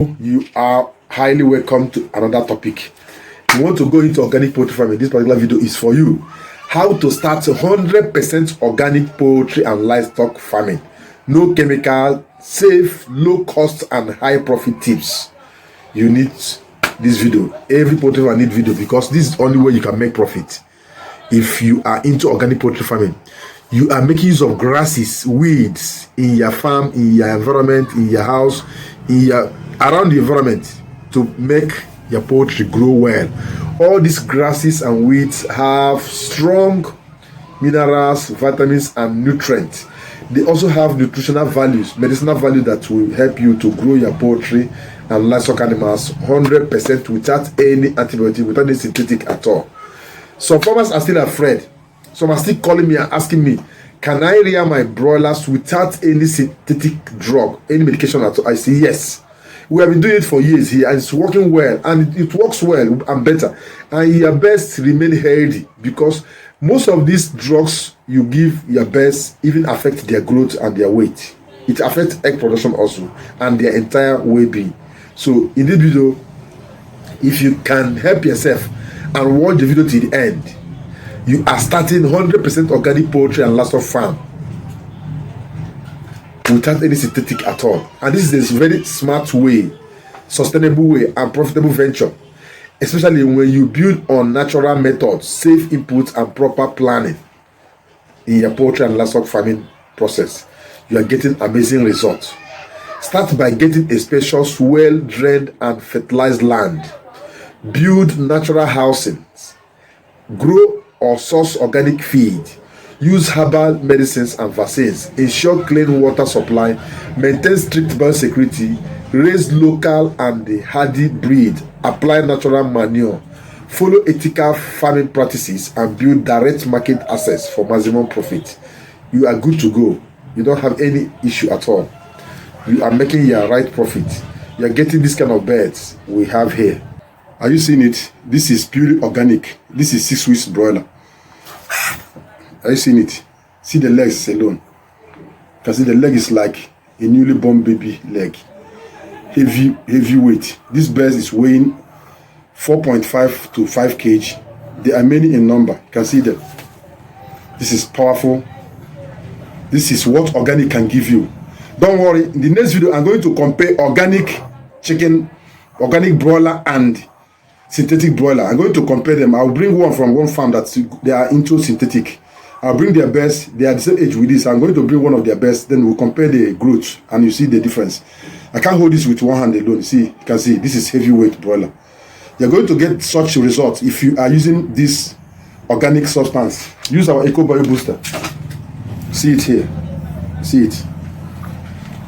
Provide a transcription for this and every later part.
You are highly welcome to another topic. You want to go into organic poultry farming? This particular video is for you. How to start 100% organic poultry and livestock farming. No chemical, safe, low cost and high profit tips. You need this video. Every poultry farmer needs video because this is the only way you can make profit. If you are into organic poultry farming, you are making use of grasses, weeds in your farm, in your environment, in your house, around the environment to make your poultry grow well. All these grasses and weeds have strong minerals, vitamins and nutrients. They also have nutritional values, medicinal value that will help you to grow your poultry and livestock animals 100% without any antibiotic, without any synthetic at all. Some farmers are still afraid. Some are still calling me and asking me, can I rear my broilers without any synthetic drug, any medication at all? I say yes. We have been doing it for years here and it's working well, and it works well and better. And your best remain healthy because most of these drugs you give your best even affect their growth and their weight. It affects egg production also and their entire well-being. So in this video, if you can help yourself and watch the video till the end, you are starting 100% organic poultry and livestock farm without any synthetic at all. And this is a very smart way, sustainable way and profitable venture, especially when you build on natural methods, safe inputs and proper planning in your poultry and livestock farming process. You are getting amazing results. Start by getting a spacious, well-drained and fertilized land. Build natural housings. Grow or source organic feed. Use herbal medicines and vaccines. Ensure clean water supply. Maintain strict biosecurity. Raise local and hardy breed. Apply natural manure. Follow ethical farming practices and build direct market access for maximum profit. You are good to go. You don't have any issue at all. You are making your right profit. You are getting this kind of birds we have here. Are you seeing it? This is purely organic. This is 6 weeks broiler. Are you seeing it? See the legs alone. You can see the leg is like a newly born baby leg. Heavy weight. This bird is weighing 4.5 to 5 kg. There are many in number. You can see them. This is powerful. This is what organic can give you. Don't worry. In the next video, I'm going to compare organic chicken, organic broiler and synthetic broiler. I'm going to compare them. I'll bring one from one farm that they are into synthetic. I'll bring their best. They are the same age with this. I'm going to bring one of their best. Then we'll compare the growth and you see the difference. I can't hold this with one hand alone. See, you can see this is heavyweight broiler. You're going to get such results if you are using this organic substance. Use our Eco Bio Booster. See it here. See it.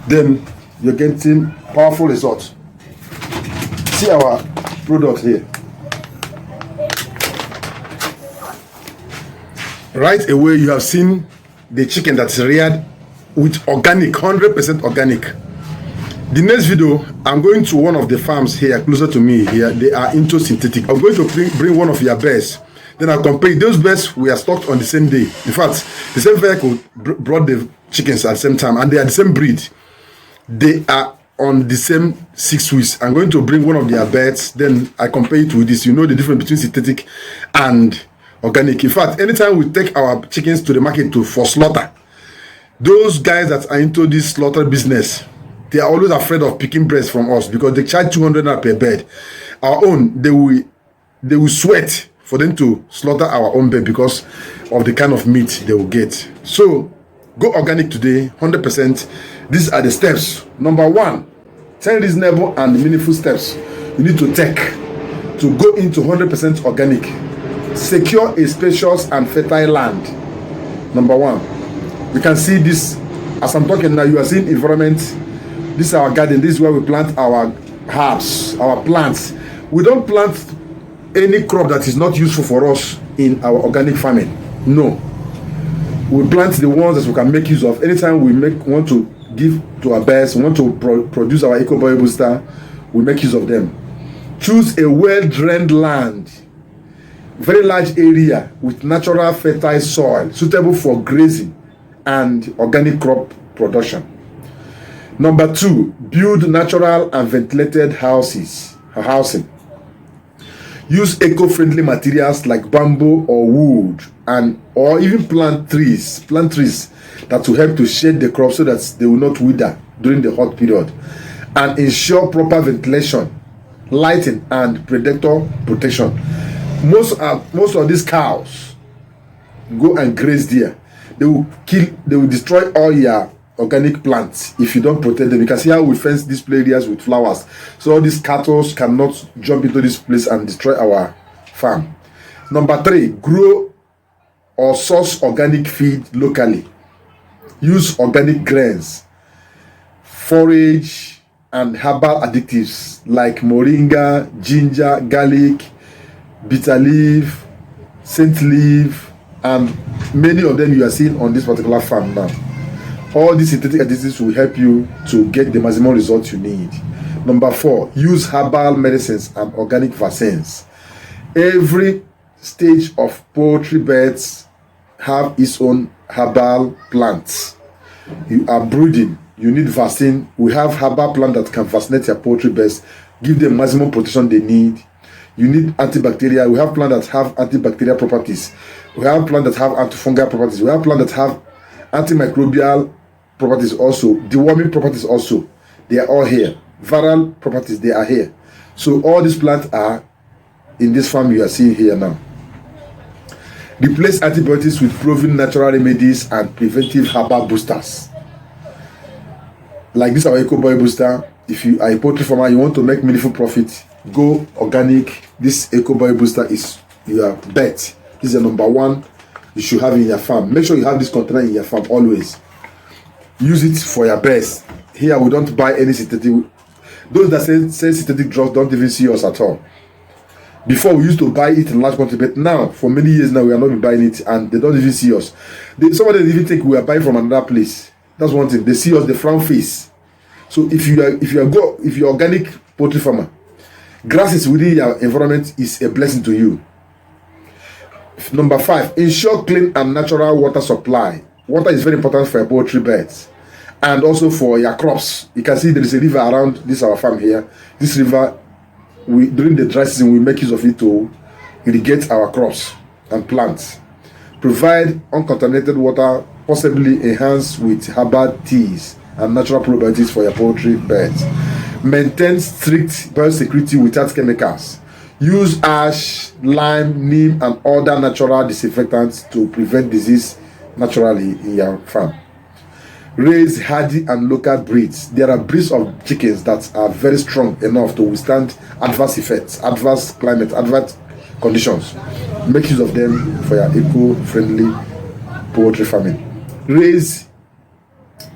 Then you're getting powerful results. See our product here. Right away, you have seen the chicken that's reared with organic, 100% organic. The next video, I'm going to one of the farms here, closer to me here. They are into synthetic. I'm going to bring one of your bears. Then I'll compare. Those bears we are stocked on the same day. In fact, the same vehicle brought the chickens at the same time, and they are the same breed. They are on the same 6 weeks. I'm going to bring one of their birds, then I compare it with this. You know the difference between synthetic and organic. In fact, anytime we take our chickens to the market for slaughter, those guys that are into this slaughter business, they are always afraid of picking breasts from us because they charge 200 naira per bird. Our own, they will sweat for them to slaughter our own bird because of the kind of meat they will get. So go organic today, 100%. These are the steps. Number 1, 10 reasonable and meaningful steps you need to take to go into 100% organic. Secure a spacious and fertile land. Number 1. You can see this as I'm talking now. You are seeing environment. This is our garden. This is where we plant our herbs, our plants. We don't plant any crop that is not useful for us in our organic farming. No. We plant the ones that we can make use of. Anytime we want to give to our best, we want to produce our Eco Bio Booster, we make use of them. Choose a well-drained land, very large area with natural fertile soil suitable for grazing and organic crop production. Number 2, build natural and ventilated housing. Use eco-friendly materials like bamboo or wood, or even plant trees that will help to shade the crops so that they will not wither during the hot period, and ensure proper ventilation, lighting, and predator protection. Most of these cows go and graze there. They will destroy all your organic plants if you don't protect them. You can see how we fence these play areas with flowers, so all these cattle cannot jump into this place and destroy our farm. Number 3, grow or source organic feed locally. Use organic grains, forage, and herbal additives like moringa, ginger, garlic, bitter leaf, scent leaf, and many of them you are seeing on this particular farm now. All these synthetic additives will help you to get the maximum results you need. Number 4, use herbal medicines and organic vaccines. Every stage of poultry birds have its own herbal plants. You are brooding, you need vaccine. We have herbal plant that can vaccinate your poultry birds, give them maximum protection they need. You need antibacterial. We have plants that have antibacterial properties. We have plants that have antifungal properties. We have plants that have antimicrobial properties also, deworming properties also. They are all here. Viral properties, they are here. So all these plants are in this farm you are seeing here now. Replace antibiotics with proven natural remedies and preventive herbal boosters. Like this our EcoBoy booster. If you are a poultry farmer, you want to make meaningful profit, go organic. This EcoBoy booster is your bet. This is the number 1 you should have in your farm. Make sure you have this container in your farm always. Use it for your best. Here we don't buy any synthetic. Those that say synthetic drugs don't even see us at all. Before we used to buy it in large quantity, but now for many years now we are not buying it, and they don't even see us. Somebody even think we are buying from another place. That's one thing. They see us, they frown face. So if you're organic poultry farmer, grasses within your environment is a blessing to you. Number 5, ensure clean and natural water supply. Water is very important for your poultry birds and also for your crops. You can see there is a river around this our farm here. This river, during the dry season, we make use of it to irrigate our crops and plants. Provide uncontaminated water, possibly enhanced with herbal teas and natural probiotics for your poultry birds. Maintain strict biosecurity without chemicals. Use ash, lime, neem, and other natural disinfectants to prevent disease naturally in your farm. Raise hardy and local breeds. There are breeds of chickens that are very strong enough to withstand adverse effects, adverse climate, adverse conditions. Make use of them for your eco-friendly poultry farming. Raise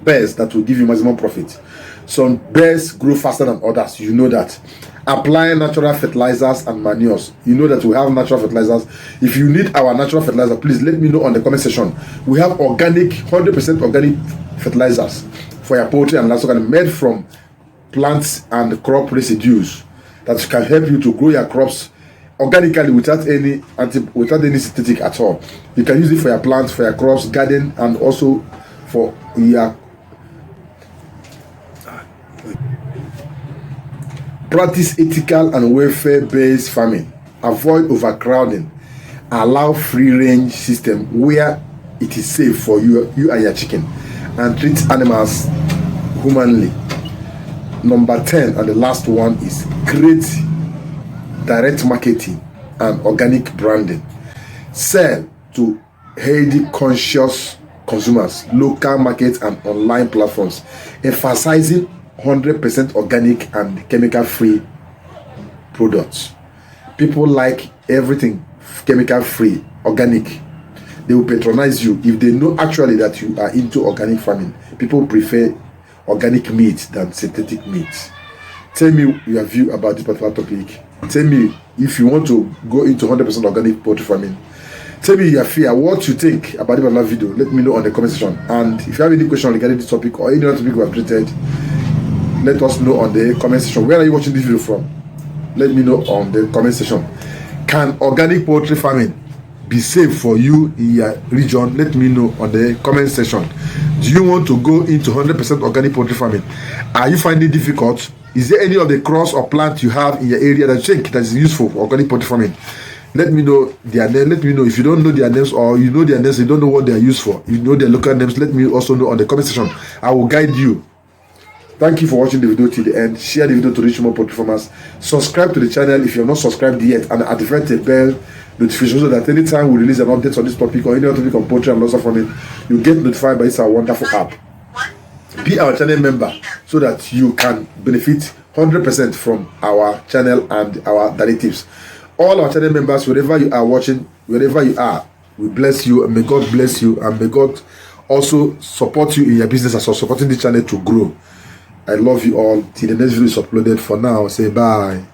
birds that will give you maximum profit. Some birds grow faster than others. You know that. Apply natural fertilizers and manures. You know that we have natural fertilizers. If you need our natural fertilizer, please let me know on the comment section. We have organic, 100% organic fertilizers for your poultry and livestock, made from plants and crop residues that can help you to grow your crops organically without any synthetic at all. You can use it for your plants, for your crops, garden, and also for your practice ethical and welfare-based farming. Avoid overcrowding. Allow free-range system where it is safe for you and your chicken, and treat animals humanly. Number 10 and the last one is create direct marketing and organic branding. Sell to healthy conscious consumers, local markets, and online platforms, emphasizing 100% organic and chemical-free products. People like everything chemical-free, organic. They will patronize you if they know actually that you are into organic farming. People prefer organic meat than synthetic meat. Tell me your view about this particular topic. Tell me if you want to go into 100% organic poultry farming. Tell me your fear, what you think about this video. Let me know on the comment section. And if you have any question regarding this topic or any other topic we have treated, let us know on the comment section. Where are you watching this video from? Let me know on the comment section. Can organic poultry farming be safe for you in your region? Let me know on the comment section. Do you want to go into 100% organic poultry farming? Are you finding it difficult? Is there any of the crops or plant you have in your area that you think that is useful for organic poultry farming? Let me know their name. Let me know if you don't know their names, or you know their names, you don't know what they are used for. You know their local names. Let me also know on the comment section. I will guide you. Thank you for watching the video till the end. Share the video to reach more poultry farmers. Subscribe to the channel if you have not subscribed yet, and activate the bell notification so that anytime we release an update on this topic or any other topic on poultry and livestock farming, you get notified by this our wonderful app. Be our channel member so that you can benefit 100% from our channel and our daily tips. All our channel members, wherever you are watching, wherever you are, we bless you, and may God bless you, and may God also support you in your business as well, supporting the channel to grow. I love you all. Till the next video is uploaded. For now, say bye.